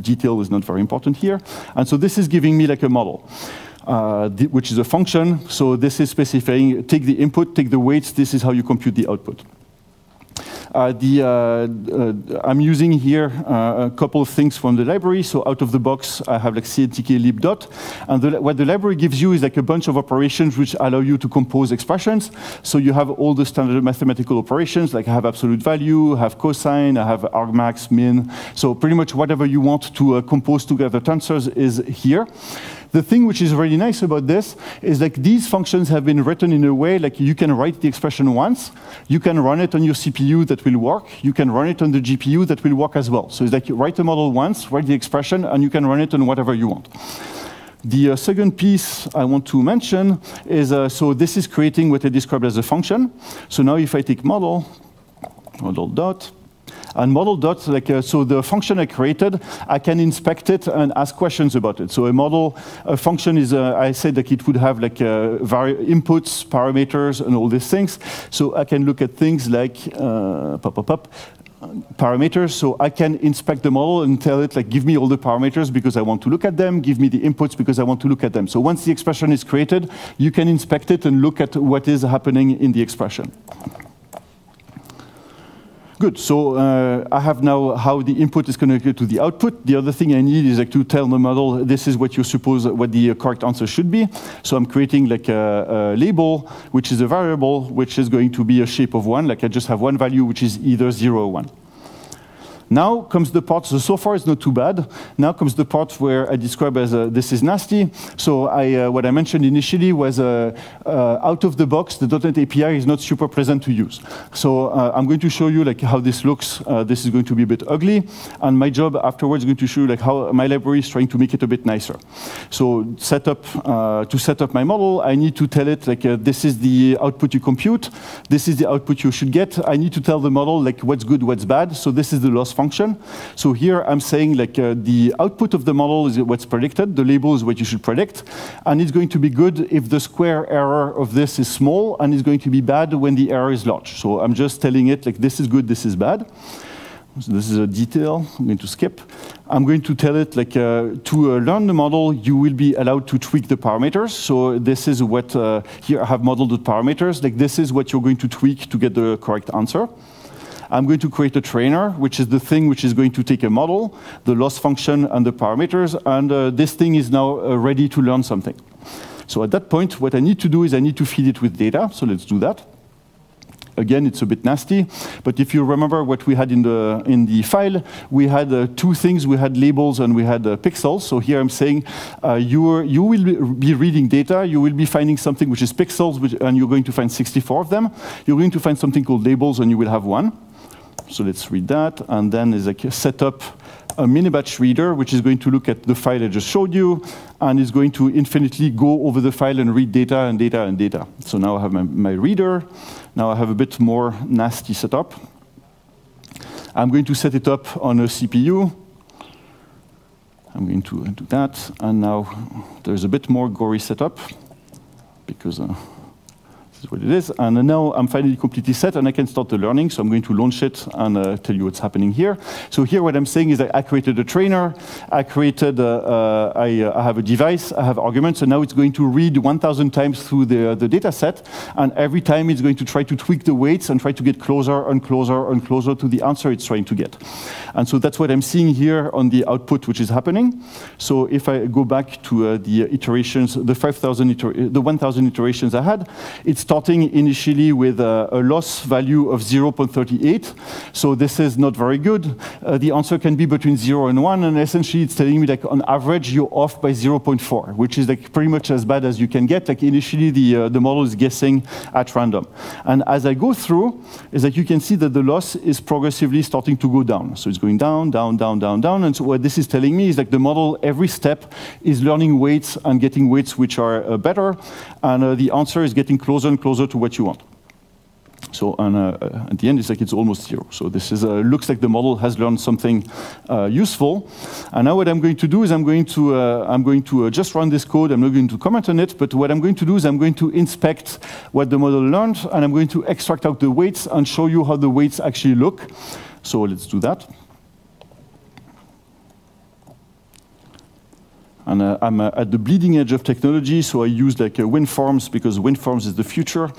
Detail is not very important here. And so this is giving me like a model. Which is a function. So this is specifying, take the input, take the weights, this is how you compute the output. I'm using here a couple of things from the library. So out of the box, I have like CNTK libdot. And what the library gives you is like a bunch of operations which allow you to compose expressions. So you have all the standard mathematical operations, like I have absolute value, I have cosine, I have argmax, min. So pretty much whatever you want to compose together tensors is here. The thing which is really nice about this is like these functions have been written in a way like you can write the expression once, you can run it on your CPU that will work, you can run it on the GPU that will work as well. So it's like you write the model once, write the expression, and you can run it on whatever you want. The second piece I want to mention is, so this is creating what I described as a function. So now if I take model dot, and model dot, like so the function I created, I can inspect it and ask questions about it. So a function is, I said that it would have like inputs, parameters, and all these things. So I can look at things like parameters. So I can inspect the model and tell it like, give me all the parameters because I want to look at them, give me the inputs because I want to look at them. So once the expression is created, you can inspect it and look at what is happening in the expression. Good, so I have now how the input is connected to the output. The other thing I need is like to tell the model this is what you suppose what the correct answer should be. So I'm creating like a label, which is a variable, which is going to be a shape of 1. Like I just have one value, which is either 0 or 1. Now comes the part, so far it's not too bad. Now comes the part where I describe as this is nasty. So what I mentioned initially was out of the box, the .NET API is not super pleasant to use. So I'm going to show you like how this looks. This is going to be a bit ugly. And my job afterwards is going to show you like how my library is trying to make it a bit nicer. So to set up my model, I need to tell it like this is the output you compute. This is the output you should get. I need to tell the model like what's good, what's bad. So this is the loss function. So here I'm saying like the output of the model is what's predicted, the label is what you should predict, and it's going to be good if the square error of this is small, and it's going to be bad when the error is large. So I'm just telling it like this is good, this is bad. So this is a detail I'm going to skip. I'm going to tell it like to learn the model, you will be allowed to tweak the parameters. So this is what, here I have model.parameters, like this is what you're going to tweak to get the correct answer. I'm going to create a trainer, which is the thing which is going to take a model, the loss function and the parameters, and this thing is now ready to learn something. So at that point, what I need to do is I need to feed it with data, so let's do that. Again, it's a bit nasty, but if you remember what we had in the file, we had two things. We had labels and we had pixels. So here I'm saying you will be reading data. You will be finding something which is pixels, and you're going to find 64 of them. You're going to find something called labels, and you will have one. So let's read that, and then is like set up a mini-batch reader, which is going to look at the file I just showed you, and is going to infinitely go over the file and read data and data and data. So now I have my reader. Now I have a bit more nasty setup. I'm going to set it up on a CPU. I'm going to do that. And now there's a bit more gory setup, because this is what it is. And now I'm finally completely set, and I can start the learning. So I'm going to launch it and tell you what's happening here. So here what I'm saying is that I created a trainer. I created, I have a device. I have arguments. And now it's going to read 1,000 times through the data set. And every time it's going to try to tweak the weights and try to get closer and closer and closer to the answer it's trying to get. And so that's what I'm seeing here on the output, which is happening. So if I go back to the iterations, the 1,000 iterations I had, it's starting initially with a loss value of 0.38. So this is not very good. The answer can be between 0 and 1, and essentially it's telling me like on average you're off by 0.4, which is like pretty much as bad as you can get. Like initially the model is guessing at random. And as I go through, is that you can see that the loss is progressively starting to go down. So it's going down, down, down, down, down. And so what this is telling me is like the model every step is learning weights and getting weights which are better, and the answer is getting closer and closer to what you want. So at the end, it's like it's almost 0. So this is looks like the model has learned something useful. And now what I'm going to do is I'm going to just run this code. I'm not going to comment on it, but what I'm going to do is I'm going to inspect what the model learned, and I'm going to extract out the weights and show you how the weights actually look. So let's do that. And I'm at the bleeding edge of technology, so I use like WinForms, because WinForms is the future.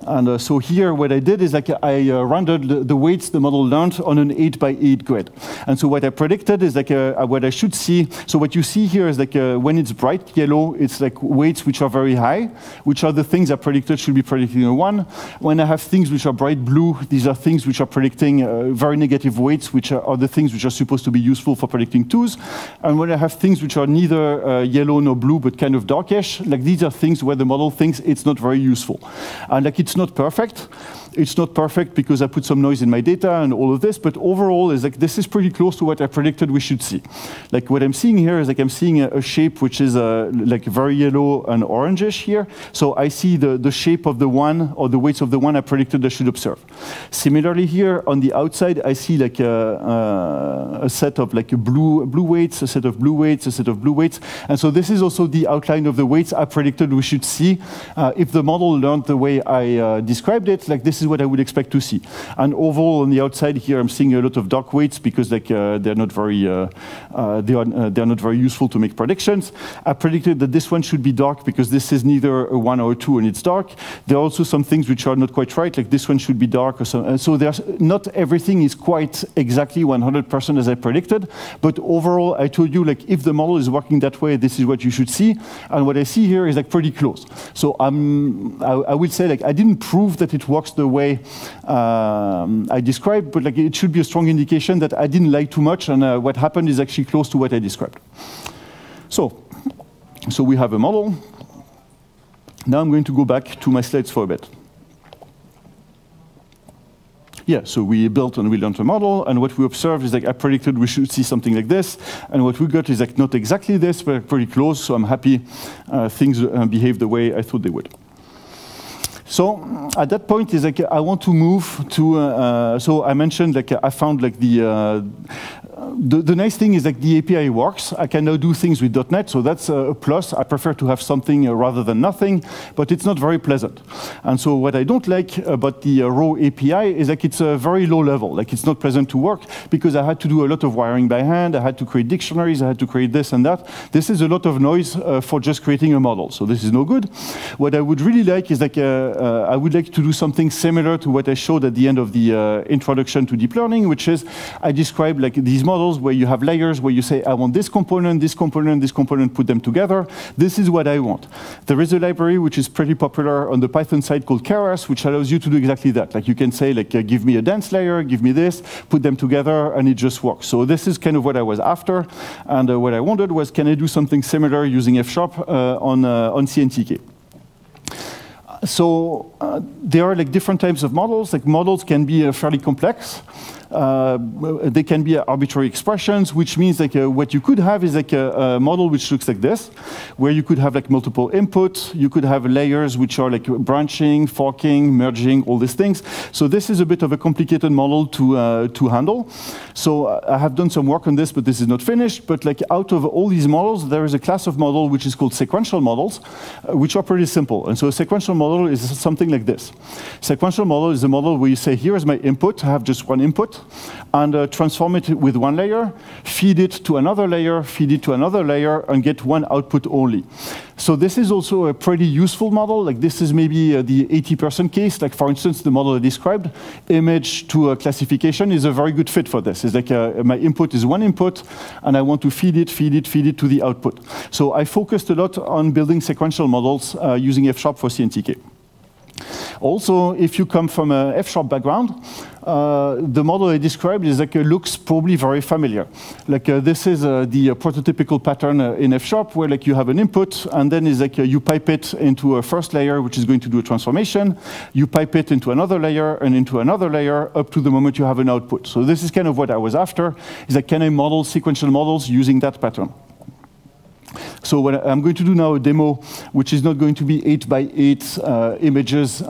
And so here what I did is like I rendered the weights the model learned on an 8x8 grid. And so what I predicted is like what I should see. So what you see here is like when it's bright yellow, it's like weights which are very high, which are the things I predicted should be predicting a 1. When I have things which are bright blue, these are things which are predicting very negative weights, which are the things which are supposed to be useful for predicting 2s. And when I have things which are neither yellow nor blue, but kind of darkish, like these are things where the model thinks it's not very useful. And like it's not perfect. It's not perfect because I put some noise in my data and all of this, but overall is like this is pretty close to what I predicted we should see. Like what I'm seeing here is like I'm seeing a shape which is like very yellow and orangish here. So I see the shape of the 1 or the weights of the 1 I predicted I should observe. Similarly here on the outside, I see like a set of like blue weights, a set of blue weights, a set of blue weights. And so this is also the outline of the weights I predicted we should see. If the model learned the way I described it, like this is what I would expect to see. And overall on the outside here, I'm seeing a lot of dark weights because like they're not very useful to make predictions. I predicted that this one should be dark because this is neither a 1 or a 2 and it's dark. There are also some things which are not quite right, like this one should be dark or so. So there's not everything is quite exactly 100% as I predicted, but overall I told you like if the model is working that way, this is what you should see. And what I see here is like pretty close. So I will say like I didn't prove that it works the way I described, but like it should be a strong indication that I didn't lie too much, and what happened is actually close to what I described. So we have a model. Now I'm going to go back to my slides for a bit. Yeah, so we built and we learned a model, and what we observed is like I predicted we should see something like this, and what we got is like not exactly this, but pretty close, so I'm happy things behave the way I thought they would. So at that point is like I want to move to. So I mentioned like I found like the the nice thing is that the API works. I can now do things with .NET, so that's a plus. I prefer to have something rather than nothing, but it's not very pleasant. And so what I don't like about the raw API is like it's a very low level. Like it's not pleasant to work because I had to do a lot of wiring by hand. I had to create dictionaries. I had to create this and that. This is a lot of noise for just creating a model. So this is no good. What I would really like is like I would like to do something similar to what I showed at the end of the introduction to deep learning, which is I describe like these models where you have layers where you say, I want this component, this component, this component, put them together. This is what I want. There is a library which is pretty popular on the Python side called Keras, which allows you to do exactly that. Like you can say, like, give me a dense layer, give me this, put them together, and it just works. So this is kind of what I was after. And what I wondered was, can I do something similar using F# on CNTK? So there are like different types of models. Like models can be fairly complex. They can be arbitrary expressions, which means like what you could have is like a model which looks like this, where you could have like multiple inputs. You could have layers which are like branching, forking, merging, all these things. So this is a bit of a complicated model to handle. So I have done some work on this, but this is not finished. But like out of all these models, there is a class of model which is called sequential models, which are pretty simple. And so a sequential model is something like this. Sequential model is a model where you say, here is my input. I have just one input. And transform it with one layer, feed it to another layer, feed it to another layer, and get one output only. So this is also a pretty useful model. Like this is maybe the 80% case. Like for instance, the model I described, image to classification is a very good fit for this. It's like my input is one input, and I want to feed it to the output. So I focused a lot on building sequential models using F# for CNTK. Also, if you come from a F# background, the model I described is like looks probably very familiar. Like this is the prototypical pattern in F# where like you have an input and then is like you pipe it into a first layer which is going to do a transformation. You pipe it into another layer and into another layer up to the moment you have an output. So this is kind of what I was after. Is like can I model sequential models using that pattern? So what I'm going to do now a demo, which is not going to be 8x8 images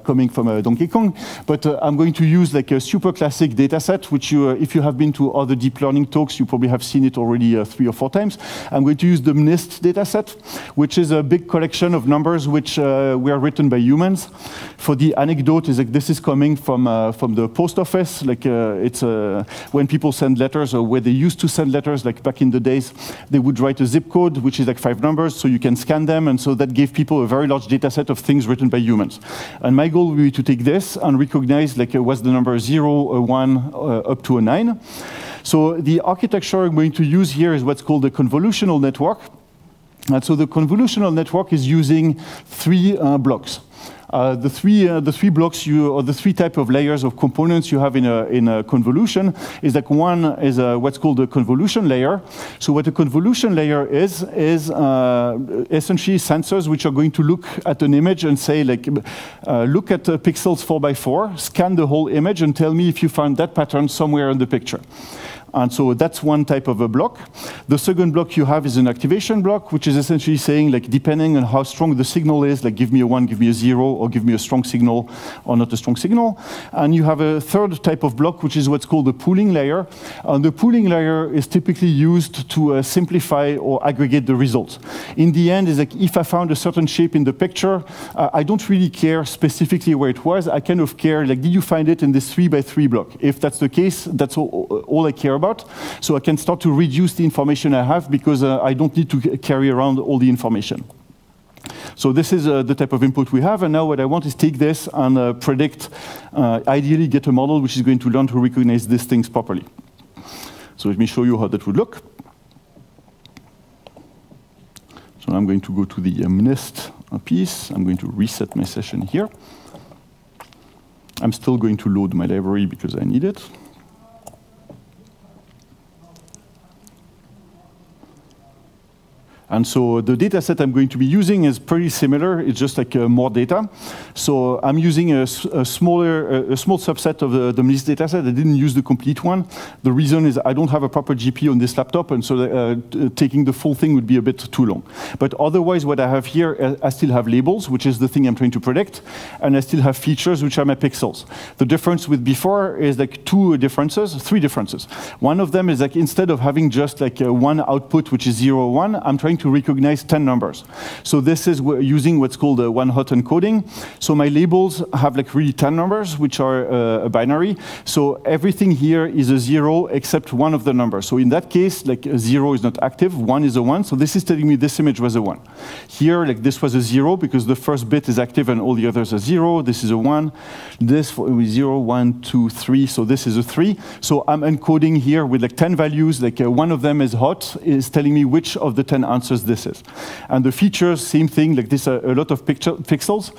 coming from Donkey Kong, but I'm going to use like a super classic dataset, which you, if you have been to other deep learning talks, you probably have seen it already 3 or 4 times. I'm going to use the NIST dataset, which is a big collection of numbers which were written by humans. For the anecdote, is like this is coming from the post office. Like it's when people send letters, or where they used to send letters, like back in the days, they would write a zip code, which is like 5 numbers, so you can scan them, and so that gave people a very large data set of things written by humans. And my goal will be to take this and recognize like what's the number 0, a 1, up to a 9. So the architecture I'm going to use here is what's called a convolutional network. And so the convolutional network is using 3 blocks. The three blocks or the 3 type of layers of components you have in a convolution is like one is what's called a convolution layer. So what a convolution layer is essentially sensors which are going to look at an image and say like, look at pixels 4x4, scan the whole image and tell me if you found that pattern somewhere in the picture. And so that's one type of a block. The second block you have is an activation block, which is essentially saying, like, depending on how strong the signal is, like, give me a 1, give me a 0, or give me a strong signal or not a strong signal. And you have a third type of block, which is what's called the pooling layer. And the pooling layer is typically used to simplify or aggregate the results. In the end, is like, if I found a certain shape in the picture, I don't really care specifically where it was. I kind of care, like, did you find it in this 3x3 block? If that's the case, that's all I care about. So I can start to reduce the information I have because I don't need to carry around all the information. So this is the type of input we have, and now what I want is take this and predict, ideally get a model which is going to learn to recognize these things properly. So let me show you how that would look. So I'm going to go to the NIST piece. I'm going to reset my session here. I'm still going to load my library because I need it. And so the data set I'm going to be using is pretty similar. It's just like more data. So I'm using a small subset of the MLIS data set. I didn't use the complete one. The reason is I don't have a proper GPU on this laptop, and so taking the full thing would be a bit too long. But otherwise, what I have here, I still have labels, which is the thing I'm trying to predict, and I still have features, which are my pixels. The difference with before is like three differences. One of them is like instead of having just like one output, which is 0, 1, I'm trying to recognize 10 numbers. So this is using what's called a one-hot encoding. So my labels have like really 10 numbers, which are a binary. So everything here is a 0 except one of the numbers. So in that case, like a 0 is not active, 1 is a 1. So this is telling me this image was a 1. Here, like this was a 0 because the first bit is active and all the others are 0. This is a 1. This is 0, 1, 2, 3. So this is a 3. So I'm encoding here with like 10 values. Like one of them is hot, is telling me which of the 10 answers this is. And the features, same thing, like this a lot of pixels.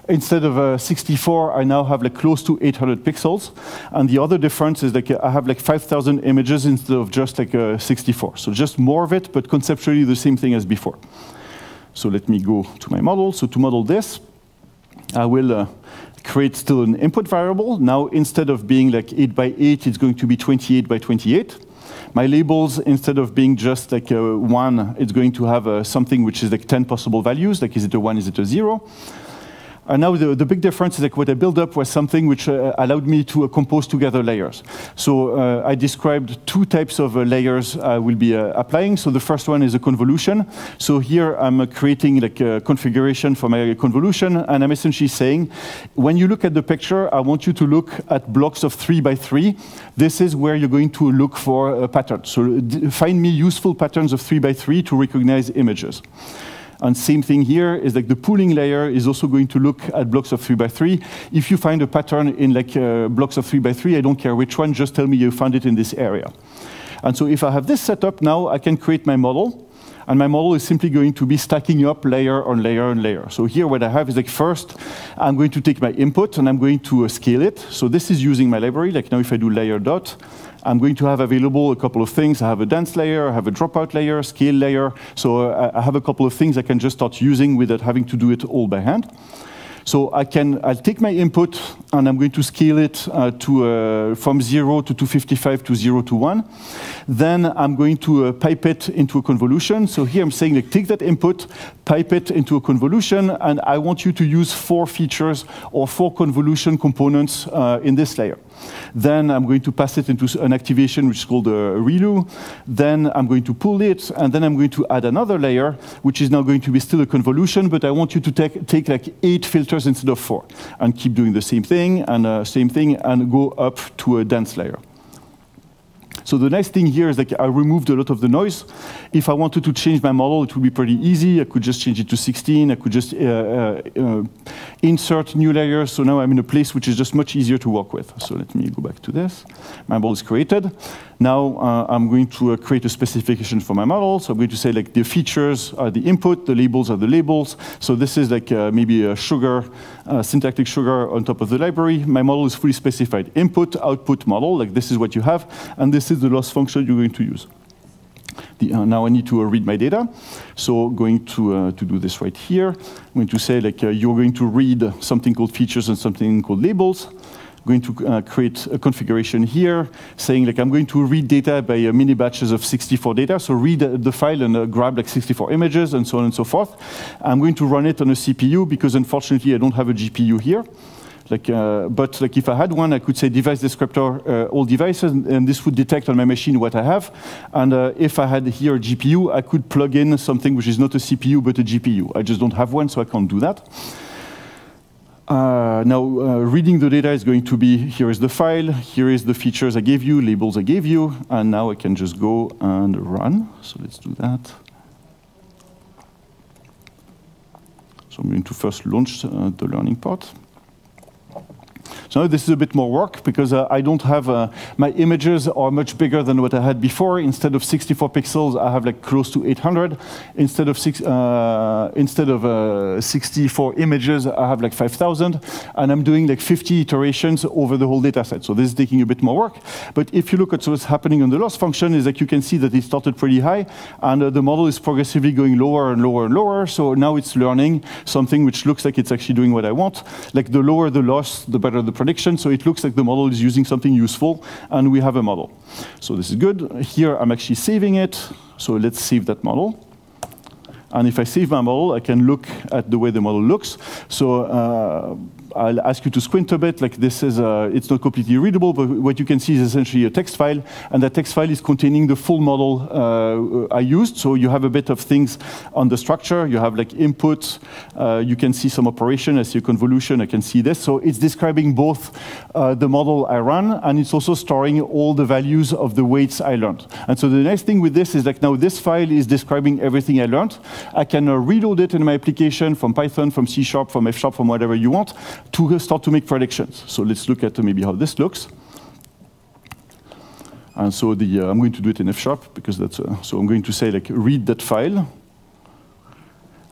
Instead of 64, I now have like close to 800 pixels. And the other difference is like I have like 5,000 images instead of just like 64. So just more of it, but conceptually the same thing as before. So let me go to my model. So to model this, I will create still an input variable. Now instead of being like 8 by 8, it's going to be 28 by 28. My labels, instead of being just like a 1, it's going to have something which is like 10 possible values, like is it a 1, is it a 0? And now the big difference is like what I built up was something which allowed me to compose together layers. So I described two types of layers I will be applying. So the first one is a convolution. So here I'm creating like a configuration for my convolution, and I'm essentially saying, when you look at the picture, I want you to look at blocks of 3 by 3. This is where you're going to look for a pattern. So find me useful patterns of 3 by 3 to recognize images. And same thing here is like the pooling layer is also going to look at blocks of 3 by 3. If you find a pattern in like blocks of 3 by 3, I don't care which one, just tell me you found it in this area. And so if I have this set up now, I can create my model. And my model is simply going to be stacking up layer on layer on layer. So here what I have is like first, I'm going to take my input and I'm going to scale it. So this is using my library. Like now if I do layer dot, I'm going to have available a couple of things. I have a dense layer, I have a dropout layer, scale layer. So I have a couple of things I can just start using without having to do it all by hand. So I'll take my input and I'm going to scale it from 0 to 255 to 0 to 1. Then I'm going to pipe it into a convolution. So here I'm saying, like, take that input, pipe it into a convolution, and I want you to use 4 features or 4 convolution components in this layer. Then I'm going to pass it into an activation which is called a ReLU. Then I'm going to pull it, and then I'm going to add another layer, which is now going to be still a convolution, but I want you to take like 8 filters instead of 4, and keep doing the same thing, and go up to a dense layer. So the nice thing here is that I removed a lot of the noise. If I wanted to change my model, it would be pretty easy. I could just change it to 16. I could just insert new layers. So now I'm in a place which is just much easier to work with. So let me go back to this. My model is created. Now I'm going to create a specification for my model. So I'm going to say like the features are the input, the labels are the labels. So this is like maybe a sugar, syntactic sugar on top of the library. My model is fully specified. Input, output model, like this is what you have. And this is the loss function you're going to use. Now I need to read my data. So going to do this right here. I'm going to say like you're going to read something called features and something called labels. Going to create a configuration here saying like I'm going to read data by mini batches of 64 data. So read the file and grab like 64 images and so on and so forth. I'm going to run it on a CPU because unfortunately I don't have a GPU here. But like if I had one, I could say device descriptor all devices, and this would detect on my machine what I have. And if I had here a GPU, I could plug in something which is not a CPU but a GPU. I just don't have one, so I can't do that. Now, reading the data is going to be, here is the file, here is the features I gave you, labels I gave you, and now I can just go and run. So let's do that. So I'm going to first launch the learning part. So now this is a bit more work because I don't have, my images are much bigger than what I had before. Instead of 64 pixels, I have like close to 800. Instead of 64 images, I have like 5,000. And I'm doing like 50 iterations over the whole data set. So this is taking a bit more work. But if you look at what's happening on the loss function, is that you can see that it started pretty high, and the model is progressively going lower and lower and lower. So now it's learning something which looks like it's actually doing what I want. Like the lower the loss, the better the prediction. So it looks like the model is using something useful, and we have a model. So this is good. Here I'm actually saving it. So let's save that model. And if I save my model, I can look at the way the model looks. So I'll ask you to squint a bit. Like this is, it's not completely readable, but what you can see is essentially a text file, and that text file is containing the full model I used. So you have a bit of things on the structure. You have like input. You can see some operation. I see a convolution. I can see this. So it's describing both the model I ran, and it's also storing all the values of the weights I learned. And so the nice thing with this is like now this file is describing everything I learned. I can reload it in my application from Python, from C#, from F#, from whatever you want, to start to make predictions. So let's look at maybe how this looks. And so I'm going to do it in F# because that's, so I'm going to say like read that file.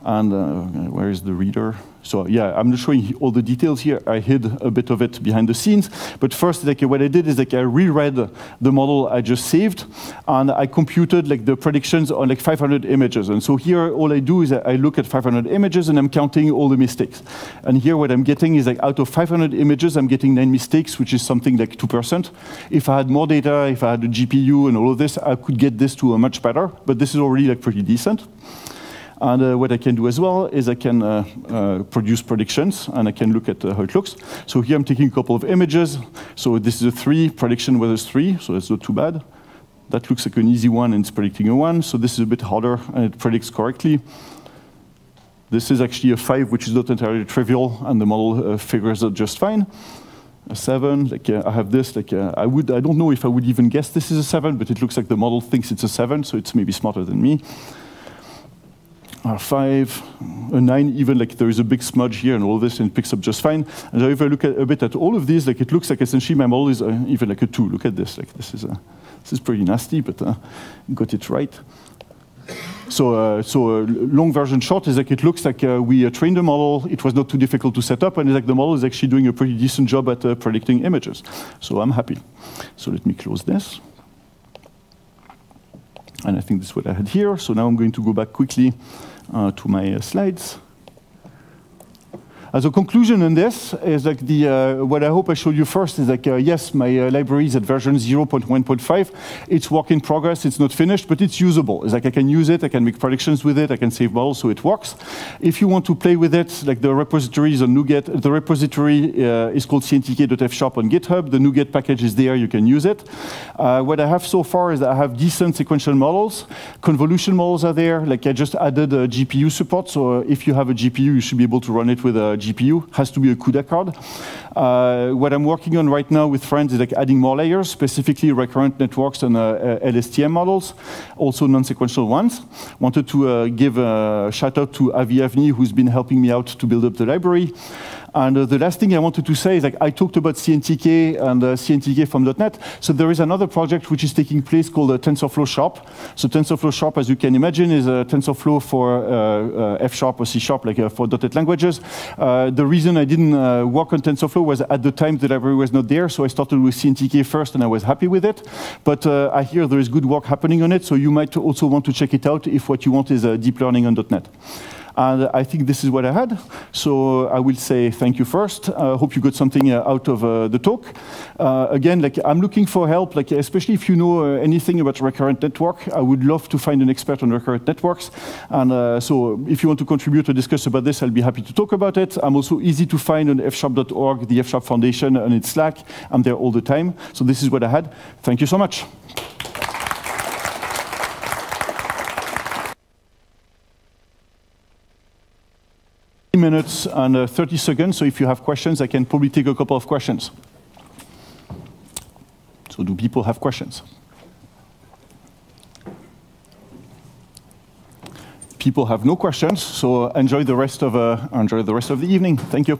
And where is the reader? So yeah, I'm not showing all the details here. I hid a bit of it behind the scenes. But first, like what I did is like I reread the model I just saved, and I computed like the predictions on like 500 images. And so here, all I do is I look at 500 images and I'm counting all the mistakes. And here, what I'm getting is like out of 500 images, I'm getting 9 mistakes, which is something like 2%. If I had more data, if I had a GPU and all of this, I could get this to a much better. But this is already like pretty decent. And what I can do as well is I can produce predictions, and I can look at how it looks. So here I'm taking a couple of images. So this is a 3, prediction was 3, so that's not too bad. That looks like an easy one, and it's predicting a 1. So this is a bit harder, and it predicts correctly. This is actually a 5, which is not entirely trivial, and the model figures it just fine. A 7, like I have this, like I don't know if I would even guess this is a 7, but it looks like the model thinks it's a 7, so it's maybe smarter than me. A 5, a 9, even like there is a big smudge here and all this, and it picks up just fine. And so if I look at a bit at all of these, like it looks like essentially my model is even like a 2. Look at this, like this is pretty nasty, but got it right. So long version short is like it looks like we trained the model. It was not too difficult to set up, and it's like the model is actually doing a pretty decent job at predicting images. So I'm happy. So let me close this. And I think this is what I had here. So now I'm going to go back quickly to my slides. As a conclusion on this is like what I hope I showed you first is like, yes, my library is at version 0.1.5. It's work in progress, it's not finished, but it's usable. It's like I can use it, I can make predictions with it, I can save models, so it works. If you want to play with it, like the repository is on NuGet. The repository is called CNTK.F# on GitHub. The NuGet package is there, you can use it. What I have so far is that I have decent sequential models. Convolution models are there. Like I just added GPU support, so if you have a GPU, you should be able to run it with a GPU, has to be a CUDA card. What I'm working on right now with friends is like adding more layers, specifically recurrent networks and LSTM models, also non-sequential ones. Wanted to give a shout out to Avi Avni, who's been helping me out to build up the library. And the last thing I wanted to say is like I talked about CNTK and CNTK from .NET. So there is another project which is taking place called TensorFlow Sharp. So TensorFlow Sharp, as you can imagine, is a TensorFlow for F# or C#, like for .NET languages. The reason I didn't work on TensorFlow was at the time the library was not there. So I started with CNTK first, and I was happy with it. But I hear there is good work happening on it. So you might also want to check it out if what you want is deep learning on .NET. And I think this is what I had. So I will say thank you first. I hope you got something out of the talk. Again, like I'm looking for help, like especially if you know anything about recurrent network. I would love to find an expert on recurrent networks. And so if you want to contribute or discuss about this, I'll be happy to talk about it. I'm also easy to find on fsharp.org, the F# Foundation, and its Slack. I'm there all the time. So this is what I had. Thank you so much. Minutes and 30 seconds, so if you have questions, I can probably take a couple of questions. So do people have questions? People have no questions, so enjoy the rest of the evening. Thank you.